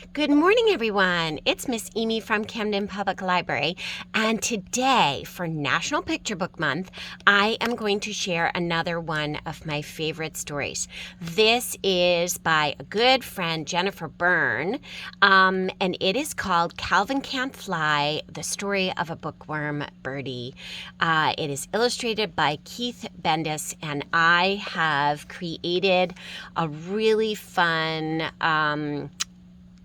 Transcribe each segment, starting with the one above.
Good morning, everyone. It's Miss Amy from Camden Public Library, and today, for National Picture Book Month, I am going to share another one of my favorite stories. This is by a good friend, Jennifer Byrne, and it is called Calvin Can't Fly, The Story of a Bookworm Birdie. It is illustrated by Keith Bendis, and I have created a really fun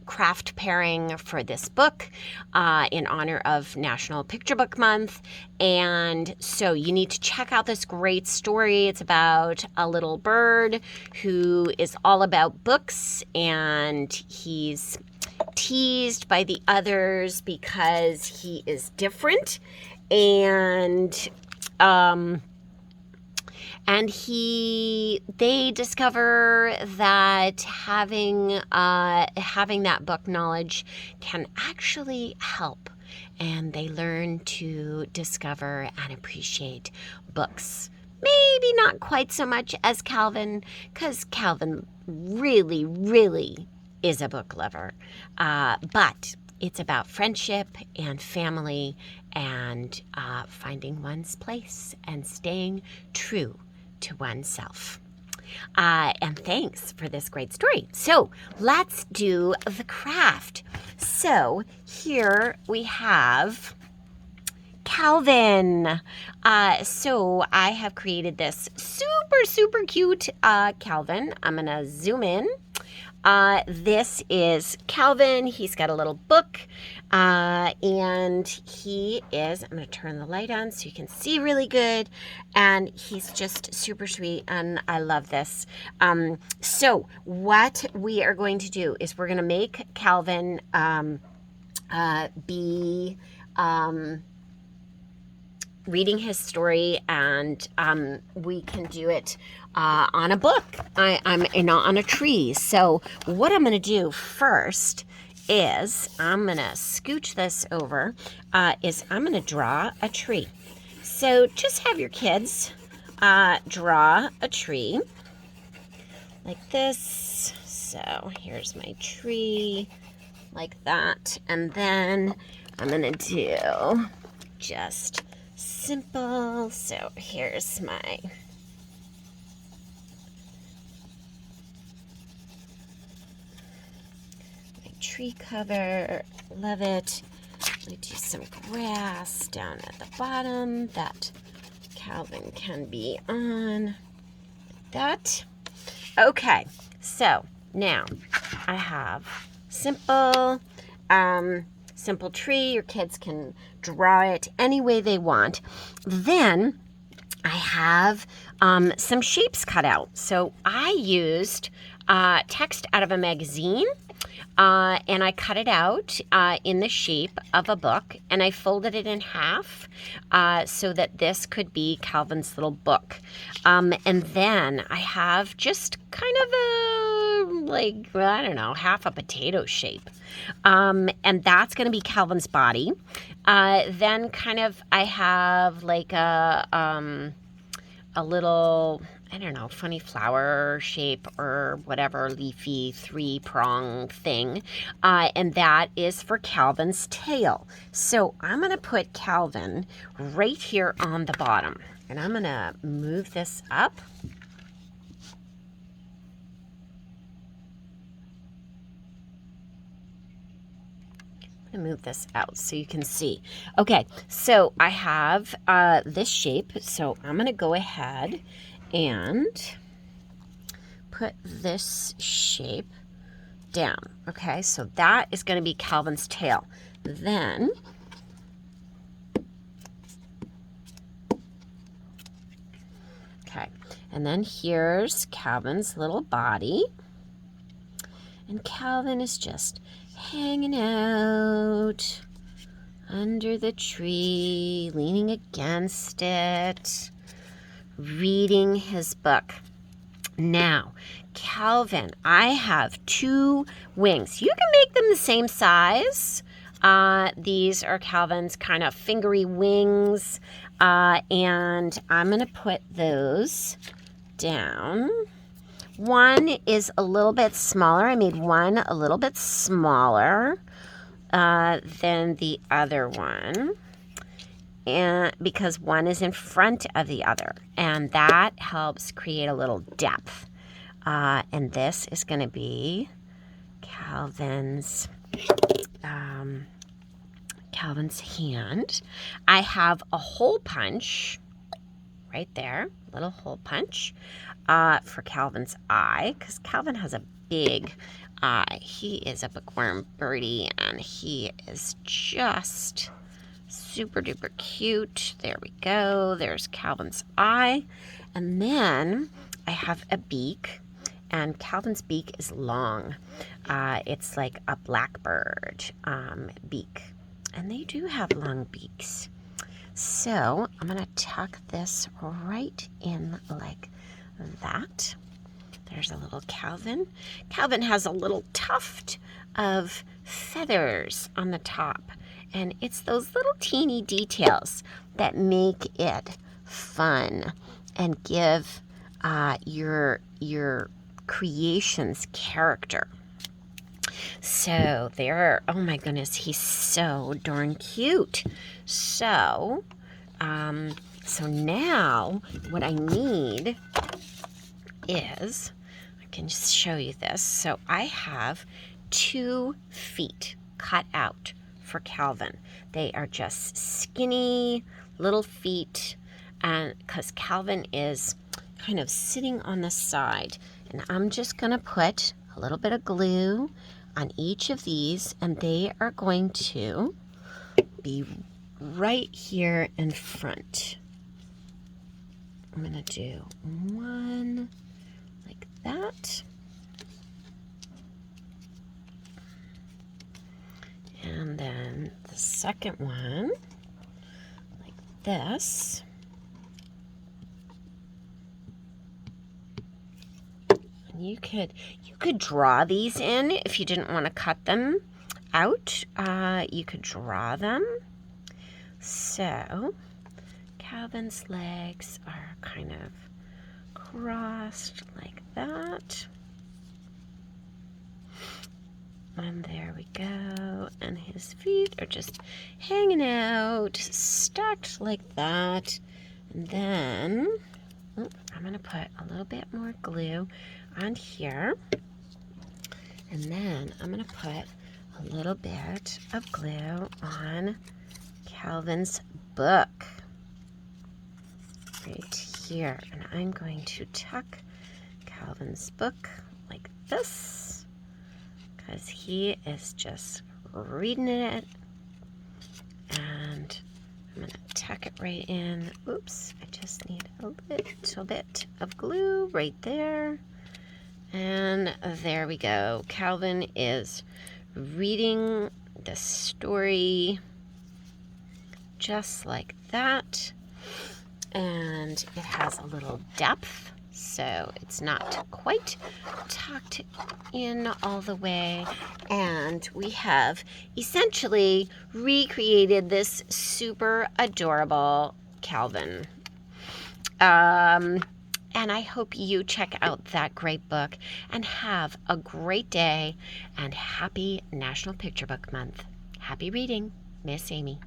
craft pairing for this book in honor of National Picture Book Month. And so you need to check out this great story. It's about a little bird who is all about books, and he's teased by the others because he is different. And they discover that having that book knowledge can actually help, and they learn to discover and appreciate books. Maybe not quite so much as Calvin, because Calvin really, really is a book lover, but it's about friendship and family and finding one's place and staying true to oneself. And thanks for this great story. So let's do the craft. So here we have Calvin. So I have created this super cute Calvin. I'm going to zoom in. This is Calvin. He's got a little book, and he is, I'm going to turn the light on so you can see really good, and he's just super sweet, and I love this. So what we are going to do is we're going to make Calvin be reading his story, and we can do it on a book. I'm on a tree. So what I'm going to do first is I'm going to scooch this over. Is I'm going to draw a tree. So just have your kids draw a tree like this. So here's my tree like that, and then I'm going to do just simple. So here's my tree cover. Love it. Let me do some grass down at the bottom that Calvin can be on. Like that. Okay, so now I have simple tree. Your kids can draw it any way they want. Then I have some shapes cut out. So I used text out of a magazine, and I cut it out in the shape of a book, and I folded it in half so that this could be Calvin's little book. And then I have just kind of half a potato shape. And that's going to be Calvin's body. Then kind of I have like a little, funny flower shape or whatever, leafy 3-prong thing. And that is for Calvin's tail. So I'm going to put Calvin right here on the bottom. And I'm going to move this up. Move this out so you can see. Okay, so I have this shape, so I'm going to go ahead and put this shape down. Okay, so that is going to be Calvin's tail. Then and then here's Calvin's little body, and Calvin is just hanging out under the tree, leaning against it, reading his book. Now, Calvin, I have 2 wings. You can make them the same size. These are Calvin's kind of fingery wings, and I'm going to put those down One is a little bit smaller. I made one a little bit smaller than the other one, and because one is in front of the other, and that helps create a little depth. And this is going to be Calvin's hand. I have a hole punch right there, little hole punch for Calvin's eye, because Calvin has a big eye. He is a bookworm birdie, and he is just super duper cute. There we go. There's Calvin's eye. And then I have a beak, and Calvin's beak is long. It's like a blackbird beak, and they do have long beaks. So I'm going to tuck this right in like that. There's a little Calvin. Calvin has a little tuft of feathers on the top, and it's those little teeny details that make it fun and give your creation's character. So there, oh my goodness, he's so darn cute. So now what I need is, I can just show you this. So I have 2 feet cut out for Calvin. They are just skinny little feet, and because Calvin is kind of sitting on the side, and I'm just gonna put a little bit of glue on each of these, and they are going to be right here in front. I'm gonna do one like that, and then the second one like this. And you could draw these in if you didn't want to cut them out. You could draw them. So Calvin's legs are kind of crossed like that. And there we go. And his feet are just hanging out, stacked like that. And then I'm going to put a little bit more glue on here. And then I'm going to put a little bit of glue on Calvin's book right here. And I'm going to tuck Calvin's book like this, because he is just reading it. And I'm going to tuck it right in. Oops, I just need a little bit of glue right there. And there we go. Calvin is reading the story just like that. And it has a little depth, so it's not quite tucked in all the way. And we have essentially recreated this super adorable Calvin. And I hope you check out that great book and have a great day, and happy National Picture Book Month. Happy reading, Miss Amy.